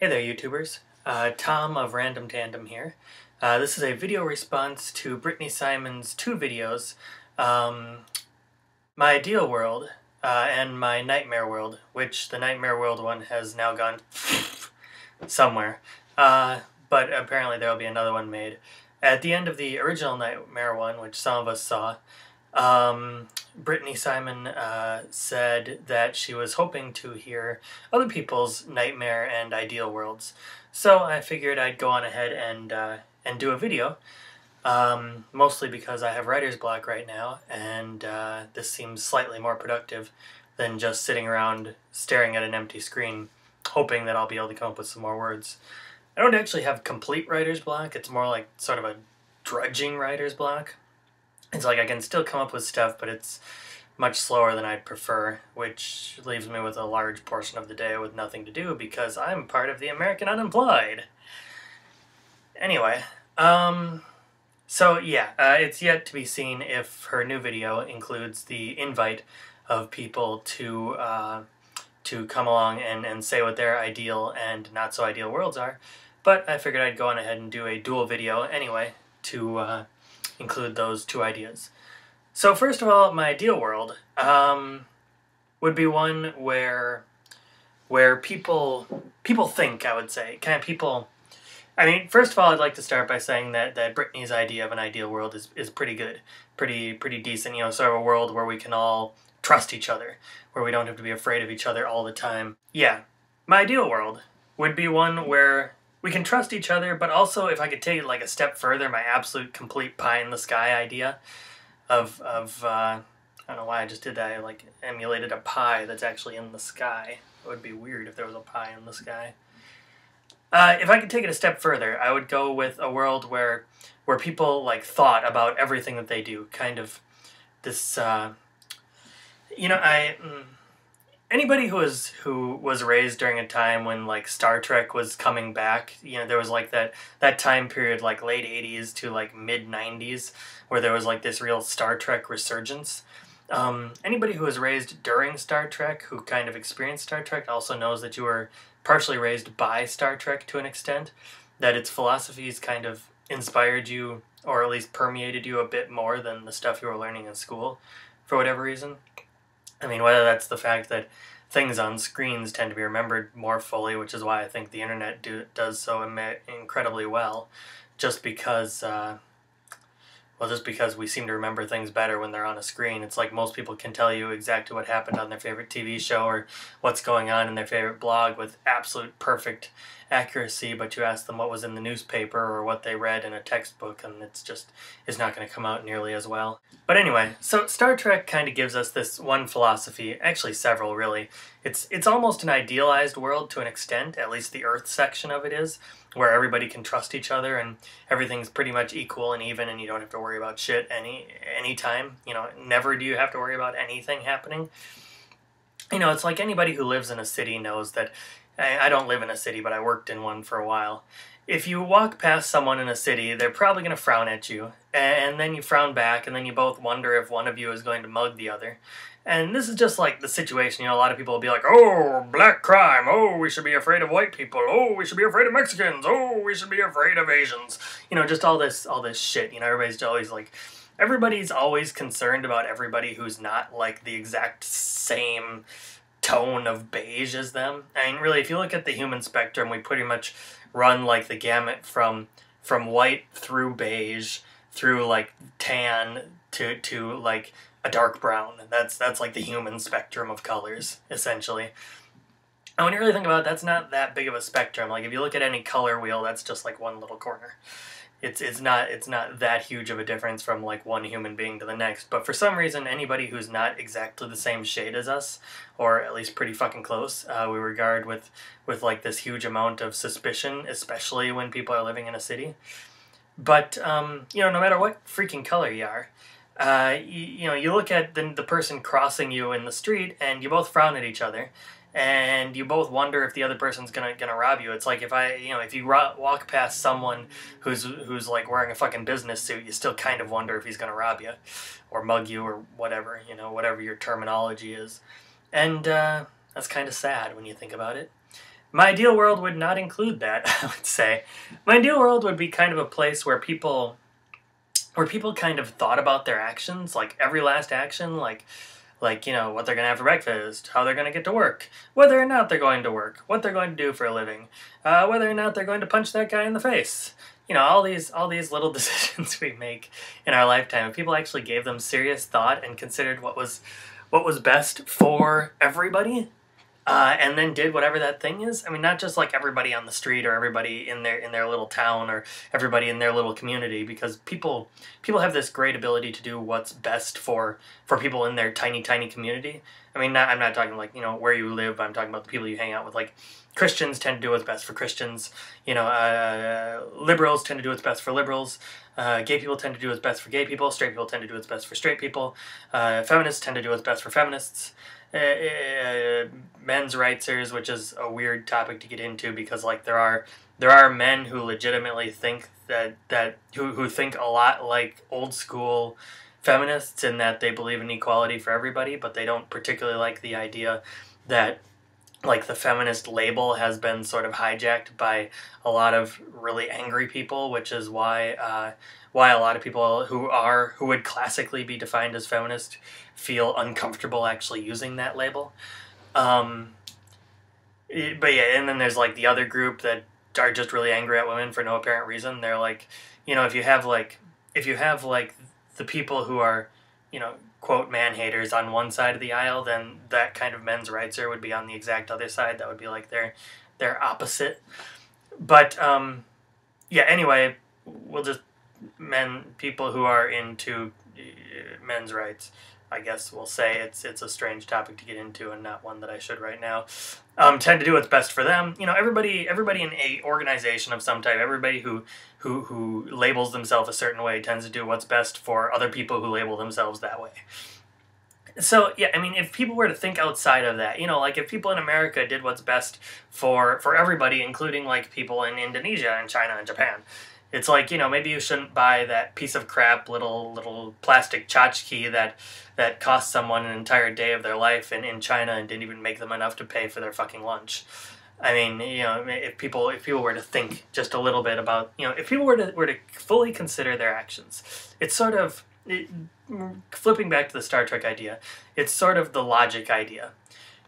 Hey there, YouTubers. Tom of Random Tandem here. This is a video response to Brittany Simon's two videos, My Ideal World and My Nightmare World, which the Nightmare World one has now gone somewhere. But apparently there will be another one made. At the end of the original Nightmare one, which some of us saw, Brittany Simon said that she was hoping to hear other people's nightmare and ideal worlds. So I figured I'd go on ahead and do a video, mostly because I have writer's block right now, and this seems slightly more productive than just sitting around staring at an empty screen, hoping that I'll be able to come up with some more words. I don't actually have complete writer's block, it's more like sort of a drudging writer's block. It's like I can still come up with stuff, but it's much slower than I'd prefer, which leaves me with a large portion of the day with nothing to do because I'm part of the American unemployed. Anyway, so yeah, it's yet to be seen if her new video includes the invite of people to come along and say what their ideal and not so ideal worlds are, but I figured I'd go on ahead and do a dual video anyway to include those two ideas. So first of all, my ideal world would be one where people think, I would say, kind of people. I mean, first of all, I'd like to start by saying that Brittany's idea of an ideal world is pretty good, pretty decent. You know, sort of a world where we can all trust each other, where we don't have to be afraid of each other all the time. Yeah, my ideal world would be one where we can trust each other, but also, if I could take it like a step further, my absolute complete pie in the sky idea of I don't know why I just did that. I like emulated a pie that's actually in the sky. It would be weird if there was a pie in the sky. If I could take it a step further, I would go with a world where people like thought about everything that they do. Kind of this, you know, anybody who was raised during a time when like Star Trek was coming back, you know, there was like that time period, like late 80s to like mid 90s, where there was like this real Star Trek resurgence. Anybody who was raised during Star Trek, who kind of experienced Star Trek, also knows that you were partially raised by Star Trek to an extent, that its philosophies kind of inspired you, or at least permeated you a bit more than the stuff you were learning in school, for whatever reason. I mean, whether that's the fact that things on screens tend to be remembered more fully, which is why I think the internet does so incredibly well, just because we seem to remember things better when they're on a screen. It's like most people can tell you exactly what happened on their favorite TV show or what's going on in their favorite blog with absolute perfect accuracy, but you ask them what was in the newspaper or what they read in a textbook, and it's not going to come out nearly as well. But anyway, so Star Trek kind of gives us this one philosophy, actually several really. It's almost an idealized world to an extent, at least the Earth section of it is, where everybody can trust each other and everything's pretty much equal and even, and you don't have to worry about shit any time. You know, never do you have to worry about anything happening. You know, it's like anybody who lives in a city knows that. I don't live in a city, but I worked in one for a while. If you walk past someone in a city, they're probably going to frown at you, and then you frown back, and then you both wonder if one of you is going to mug the other. And this is just like the situation, you know, a lot of people will be like, oh, black crime, oh, we should be afraid of white people, oh, we should be afraid of Mexicans, oh, we should be afraid of Asians. You know, just all this shit, you know, everybody's always concerned about everybody who's not like the exact same tone of beige as them. I mean, really, if you look at the human spectrum, we pretty much run like the gamut from white through beige through like tan to like a dark brown. That's like the human spectrum of colors, essentially. And when you really think about it, that's not that big of a spectrum. Like if you look at any color wheel, that's just like one little corner. It's not that huge of a difference from like one human being to the next, but for some reason anybody who's not exactly the same shade as us, or at least pretty fucking close, we regard with like this huge amount of suspicion, especially when people are living in a city. But you know, no matter what freaking color you are, you know, you look at the person crossing you in the street and you both frown at each other. And you both wonder if the other person's gonna rob you. It's like if you walk past someone who's like wearing a fucking business suit, you still kind of wonder if he's gonna rob you, or mug you, or whatever, you know, whatever your terminology is. And that's kind of sad when you think about it. My ideal world would not include that, I would say. My ideal world would be kind of a place where people kind of thought about their actions, like every last action, like what they're gonna have for breakfast, how they're gonna get to work, whether or not they're going to work, what they're going to do for a living, whether or not they're going to punch that guy in the face. All these little decisions we make in our lifetime. If people actually gave them serious thought and considered what was best for everybody, and then did whatever that thing is. I mean, not just like everybody on the street or everybody in their little town or everybody in their little community, because people have this great ability to do what's best for people in their tiny community. I mean, I'm not talking like where you live. I'm talking about the people you hang out with. Like Christians tend to do what's best for Christians. Liberals tend to do what's best for liberals. Gay people tend to do what's best for gay people. Straight people tend to do what's best for straight people. Feminists tend to do what's best for feminists. Men's rightsers, which is a weird topic to get into, because like there are men who legitimately think who think a lot like old school feminists, in that they believe in equality for everybody, but they don't particularly like the idea that like the feminist label has been sort of hijacked by a lot of really angry people, which is why a lot of people who would classically be defined as feminist feel uncomfortable actually using that label. But yeah, and then there's like the other group that are just really angry at women for no apparent reason. They're like, if you have like the people who are, quote, man haters on one side of the aisle, then that kind of men's rightser would be on the exact other side. That would be like their opposite. But yeah, anyway, we'll just people who are into men's rights, I guess we'll say it's a strange topic to get into and not one that I should right now. Tend to do what's best for them. Everybody in a organization of some type, everybody who labels themselves a certain way tends to do what's best for other people who label themselves that way. So yeah, I mean, if people were to think outside of that, like if people in America did what's best for everybody, including like people in Indonesia and China and Japan, it's like, maybe you shouldn't buy that piece of crap little plastic tchotchke that cost someone an entire day of their life in China and didn't even make them enough to pay for their fucking lunch. I mean, if people were to think just a little bit about, if people were to fully consider their actions, it's sort of, flipping back to the Star Trek idea, it's sort of the logic idea.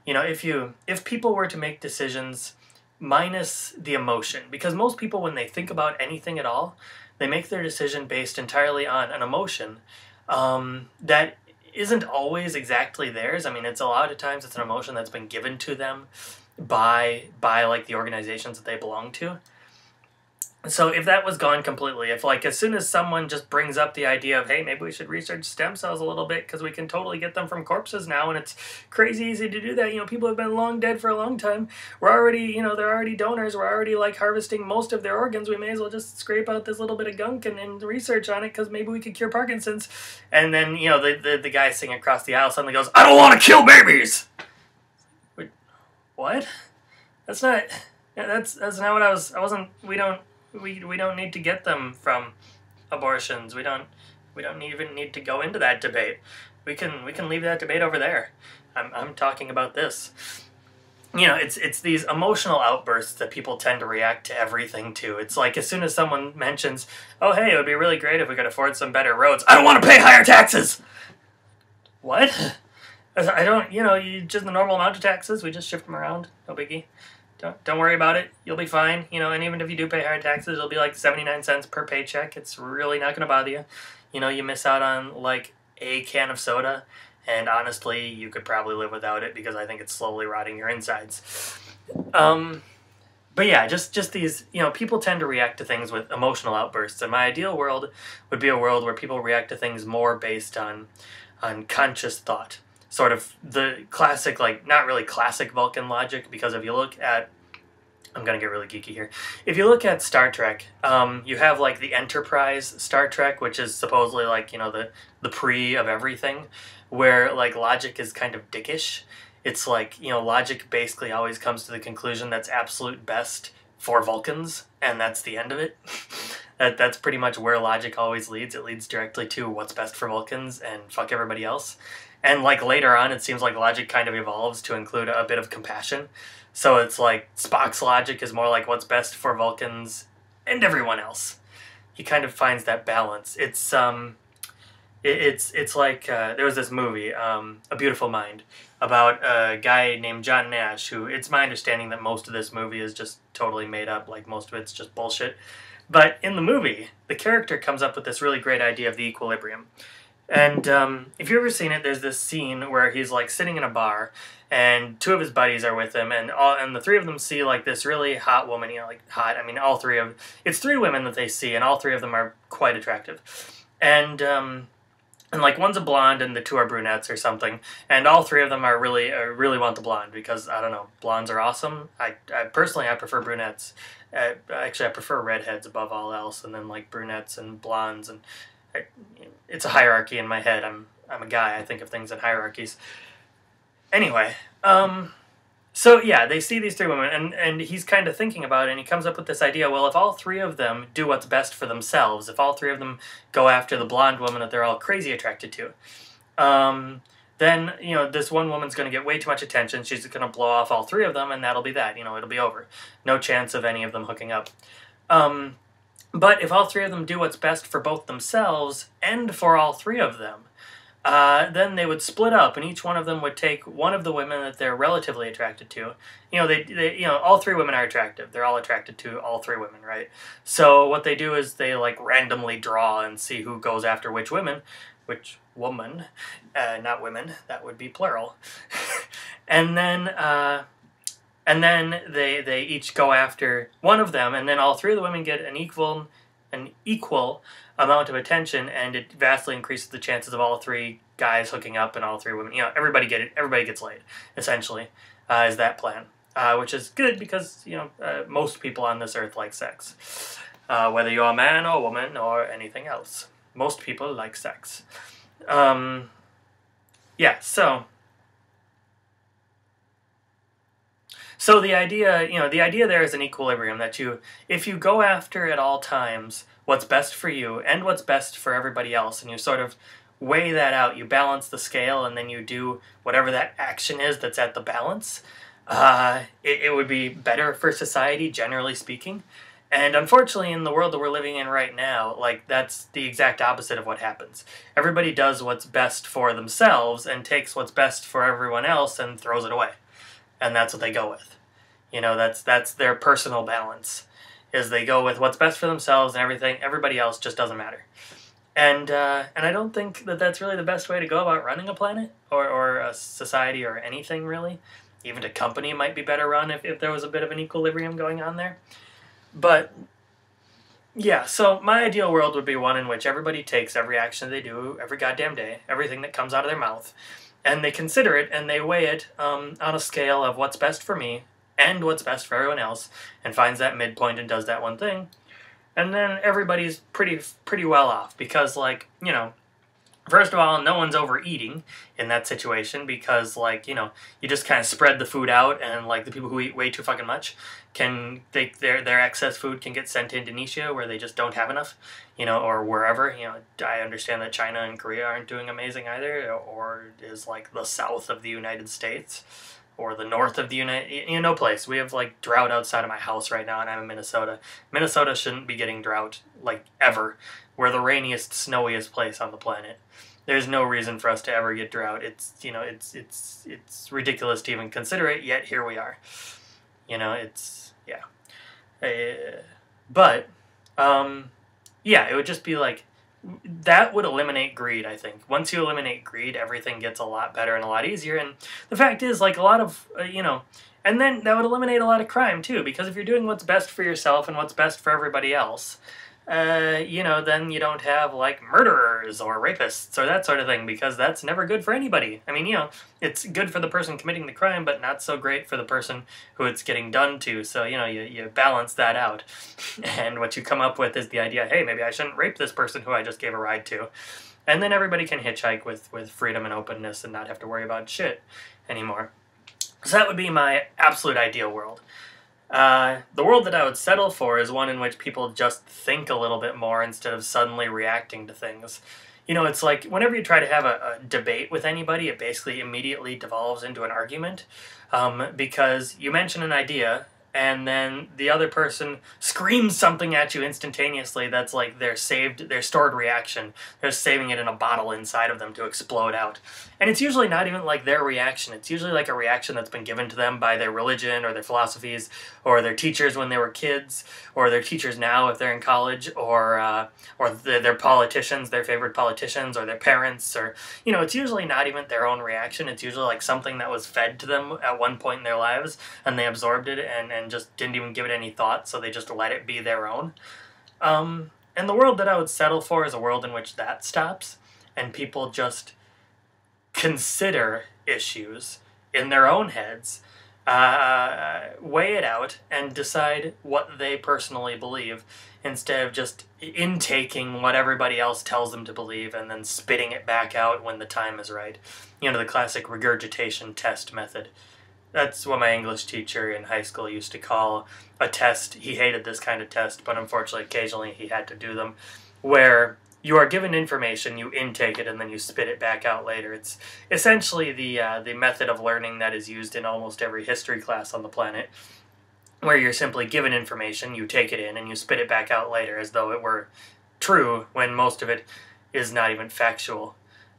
If people were to make decisions minus the emotion, because most people, when they think about anything at all, they make their decision based entirely on an emotion that isn't always exactly theirs. I mean, it's a lot of times it's an emotion that's been given to them by like the organizations that they belong to. So if that was gone completely, if like as soon as someone just brings up the idea of, hey, maybe we should research stem cells a little bit because we can totally get them from corpses now and it's crazy easy to do that. People have been long dead for a long time. We're already, they're already donors. We're already like harvesting most of their organs. We may as well just scrape out this little bit of gunk and research on it because maybe we could cure Parkinson's. And then, the guy sitting across the aisle suddenly goes, I don't want to kill babies! Wait, what? That's not what we don't need to get them from abortions. We don't even need to go into that debate. We can leave that debate over there. I'm talking about this. It's these emotional outbursts that people tend to react to everything to. It's like as soon as someone mentions, oh hey, it would be really great if we could afford some better roads, I don't want to pay higher taxes. What? I don't, you just the normal amount of taxes, we just shift them around, no biggie. Don't worry about it. You'll be fine. And even if you do pay higher taxes, it'll be like 79 cents per paycheck. It's really not going to bother you. You miss out on like a can of soda, and honestly, you could probably live without it because I think it's slowly rotting your insides. But yeah, just these, people tend to react to things with emotional outbursts, and my ideal world would be a world where people react to things more based on conscious thought. Sort of the classic, like, not really classic Vulcan logic, because if you look at, I'm going to get really geeky here. If you look at Star Trek, you have, like, the Enterprise Star Trek, which is supposedly, like, the pre of everything, where, like, logic is kind of dickish. It's like, logic basically always comes to the conclusion that's absolute best for Vulcans, and that's the end of it. That's pretty much where logic always leads. It leads directly to what's best for Vulcans and fuck everybody else. And like later on, it seems like logic kind of evolves to include a bit of compassion. So it's like Spock's logic is more like what's best for Vulcans and everyone else. He kind of finds that balance. It's like there was this movie, A Beautiful Mind, about a guy named John Nash, who it's my understanding that most of this movie is just totally made up, like most of it's just bullshit. But in the movie, the character comes up with this really great idea of the equilibrium. And if you've ever seen it, there's this scene where he's like sitting in a bar, and two of his buddies are with him, and the three of them see like this really hot woman. Like hot. I mean, it's three women that they see, and all three of them are quite attractive, and like one's a blonde and the two are brunettes or something, and all three of them are really want the blonde because I don't know, blondes are awesome. I personally I prefer brunettes. Actually, I prefer redheads above all else, and then like brunettes and blondes and. It's a hierarchy in my head. I'm a guy. I think of things in hierarchies. Anyway, so yeah, they see these three women, and he's kind of thinking about it, and he comes up with this idea. Well, if all three of them do what's best for themselves, if all three of them go after the blonde woman that they're all crazy attracted to, then this one woman's going to get way too much attention. She's going to blow off all three of them, and that'll be that. It'll be over. No chance of any of them hooking up. But if all three of them do what's best for both themselves and for all three of them, then they would split up, and each one of them would take one of the women that they're relatively attracted to. All three women are attractive. They're all attracted to all three women, right? So what they do is they like randomly draw and see who goes after which woman, not women. That would be plural. And then they each go after one of them, and then all three of the women get an equal amount of attention, and it vastly increases the chances of all three guys hooking up and all three women. Everybody gets laid, essentially, is that plan. Which is good because, most people on this earth like sex. Whether you're a man or a woman or anything else. Most people like sex. So the idea there is an equilibrium that if you go after at all times what's best for you and what's best for everybody else, and you sort of weigh that out, you balance the scale, and then you do whatever that action is that's at the balance, it would be better for society, generally speaking. And unfortunately, in the world that we're living in right now, like, that's the exact opposite of what happens. Everybody does what's best for themselves and takes what's best for everyone else and throws it away. And that's what they go with. That's their personal balance, is they go with what's best for themselves and everything. Everybody else just doesn't matter. And I don't think that that's really the best way to go about running a planet or a society or anything, really. Even a company might be better run if there was a bit of an equilibrium going on there. But, yeah, so my ideal world would be one in which everybody takes every action they do every goddamn day, everything that comes out of their mouth, and they consider it and they weigh it on a scale of what's best for me and what's best for everyone else, and finds that midpoint and does that one thing. And then everybody's pretty well off, because, first of all, no one's overeating in that situation, because, you just kind of spread the food out, and, the people who eat way too fucking much their excess food can get sent to Indonesia, where they just don't have enough, or wherever. I understand that China and Korea aren't doing amazing either, or is, the south of the United States, or the north of the no place. We have, drought outside of my house right now, and I'm in Minnesota. Minnesota shouldn't be getting drought, ever. We're the rainiest, snowiest place on the planet. There's no reason for us to ever get drought. It's ridiculous to even consider it, yet here we are. It would just be that would eliminate greed, I think. Once you eliminate greed, everything gets a lot better and a lot easier. And the fact is, a lot of, and then that would eliminate a lot of crime, too. Because if you're doing what's best for yourself and what's best for everybody else, then you don't have, murderers or rapists or that sort of thing, because that's never good for anybody. I mean, it's good for the person committing the crime, but not so great for the person who it's getting done to. So, you balance that out. And what you come up with is the idea, hey, maybe I shouldn't rape this person who I just gave a ride to. And then everybody can hitchhike with freedom and openness and not have to worry about shit anymore. So that would be my absolute ideal world. The world that I would settle for is one in which people just think a little bit more instead of suddenly reacting to things. You know, it's like whenever you try to have a debate with anybody, it basically immediately devolves into an argument, because you mention an idea and then the other person screams something at you instantaneously that's like their stored reaction. They're saving it in a bottle inside of them to explode out. And it's usually not even like their reaction. It's usually like a reaction that's been given to them by their religion or their philosophies or their teachers when they were kids, or their teachers now if they're in college, or their politicians, their favorite politicians, or their parents, or, you know, it's usually not even their own reaction. It's usually like something that was fed to them at one point in their lives, and they absorbed it and just didn't even give it any thought, so they just let it be their own. And the world that I would settle for is a world in which that stops, and people just consider issues in their own heads, weigh it out, and decide what they personally believe, instead of just intaking what everybody else tells them to believe and then spitting it back out when the time is right. You know, the classic regurgitation test method. That's what my English teacher in high school used to call a test. He hated this kind of test, but unfortunately occasionally he had to do them, where you are given information, you intake it, and then you spit it back out later. It's essentially the method of learning that is used in almost every history class on the planet, where you're simply given information, you take it in, and you spit it back out later as though it were true, when most of it is not even factual.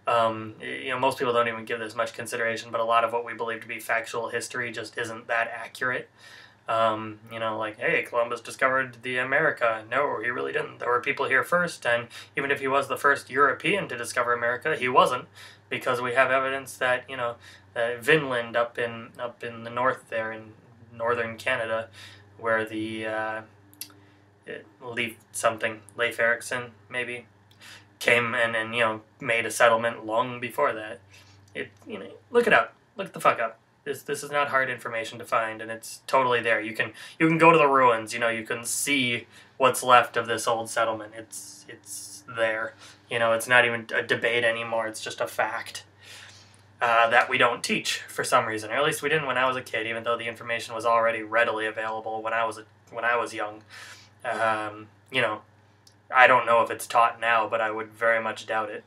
You know, most people don't even give this much consideration, but a lot of what we believe to be factual history just isn't that accurate. You know, like, hey, Columbus discovered the America. No, he really didn't. There were people here first, and even if he was the first European to discover America, he wasn't, because we have evidence that, you know, Vinland up in the north there in northern Canada, where the Leif Erikson, maybe, came and, you know, made a settlement long before that. You know, look it up. Look the fuck up. This is not hard information to find, and it's totally there. You can go to the ruins. You know, you can see what's left of this old settlement. It's there. You know, it's not even a debate anymore. It's just a fact that we don't teach for some reason, or at least we didn't when I was a kid. Even though the information was already readily available when I was young. You know, I don't know if it's taught now, but I would very much doubt it.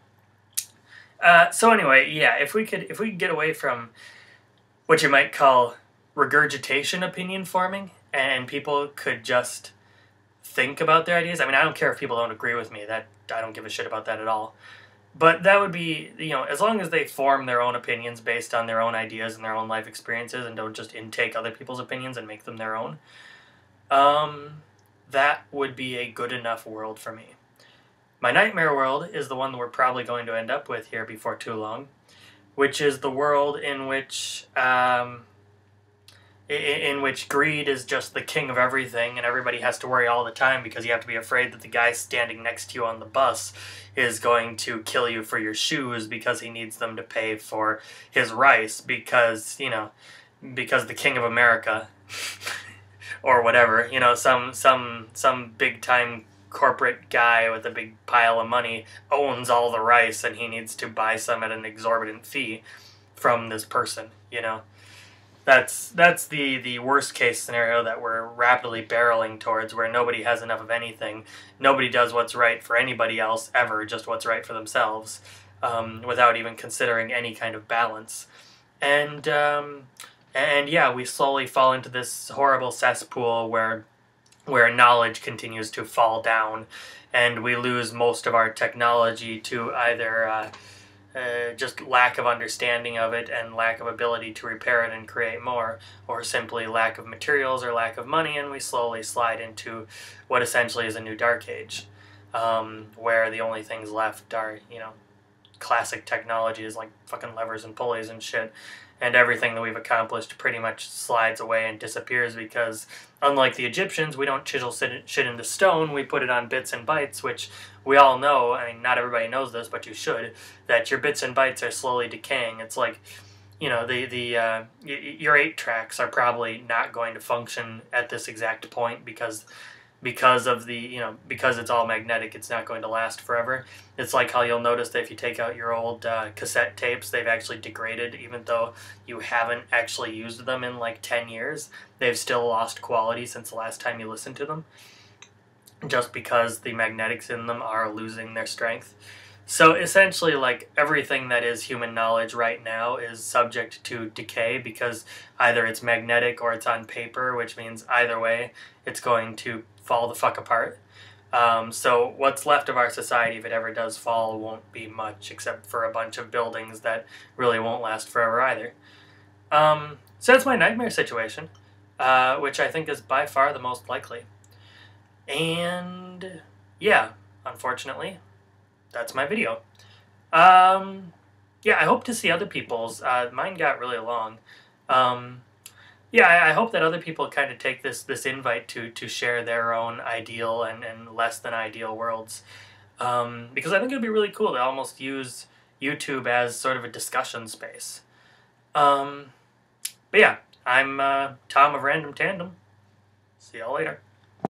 So anyway, yeah, if we could get away from what you might call regurgitation opinion forming, and people could just think about their ideas. I mean, I don't care if people don't agree with me. That I don't give a shit about that at all. But that would be, you know, as long as they form their own opinions based on their own ideas and their own life experiences, and don't just intake other people's opinions and make them their own, that would be a good enough world for me. My nightmare world is the one that we're probably going to end up with here before too long, which is the world in which greed is just the king of everything, and everybody has to worry all the time because you have to be afraid that the guy standing next to you on the bus is going to kill you for your shoes because he needs them to pay for his rice, because, you know, because the king of America or whatever, you know, some big time corporate guy with a big pile of money owns all the rice, and he needs to buy some at an exorbitant fee from this person, you know. That's the worst case scenario that we're rapidly barreling towards, where nobody has enough of anything. Nobody does what's right for anybody else ever, just what's right for themselves, without even considering any kind of balance. And yeah, we slowly fall into this horrible cesspool where knowledge continues to fall down, and we lose most of our technology to either just lack of understanding of it and lack of ability to repair it and create more, or simply lack of materials or lack of money, and we slowly slide into what essentially is a new dark age, where the only things left are, you know, classic technologies like fucking levers and pulleys and shit, and everything that we've accomplished pretty much slides away and disappears, because unlike the Egyptians, we don't chisel shit into stone, we put it on bits and bytes, which we all know, I mean, not everybody knows this, but you should, that your bits and bytes are slowly decaying. It's like, you know, your 8 tracks are probably not going to function at this exact point because of the, you know, because it's all magnetic, it's not going to last forever. It's like how you'll notice that if you take out your old cassette tapes, they've actually degraded, even though you haven't actually used them in like 10 years. They've still lost quality since the last time you listened to them, just because the magnetics in them are losing their strength. So essentially, like everything that is human knowledge right now is subject to decay because either it's magnetic or it's on paper, which means either way it's going to fall the fuck apart. So what's left of our society, if it ever does fall, won't be much except for a bunch of buildings that really won't last forever either. So that's my nightmare situation, which I think is by far the most likely. And yeah, unfortunately, that's my video. Yeah, I hope to see other people's. Mine got really long. Um, yeah, I hope that other people kind of take this invite to share their own ideal and less than ideal worlds. Because I think it'd be really cool to almost use YouTube as sort of a discussion space. Um, but yeah, I'm Tom of Random Tandem. See y'all later.